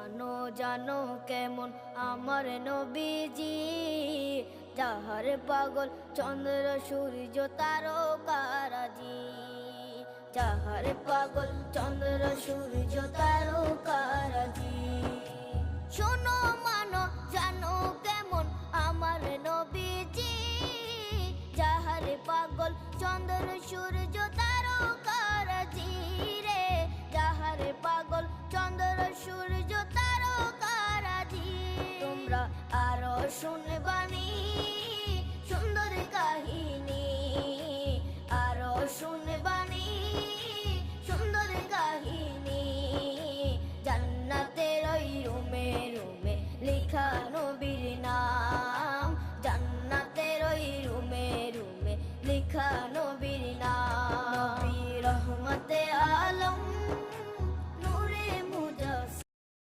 জানো জানো কেমন আমার নবীজি, যাহার পাগল চন্দ্র সূর্য তারকারাজি। যাহার পাগল চন্দ্র সূর্য তারকারাজি। শোনো মানো জানো কেমন আমার নবীজি, যাহার পাগল চন্দ্র সূর্য তারকারাজি রে। যাহার পাগল চন্দ্র সূর্য তারকারাজি। তোমরা আরো শুনে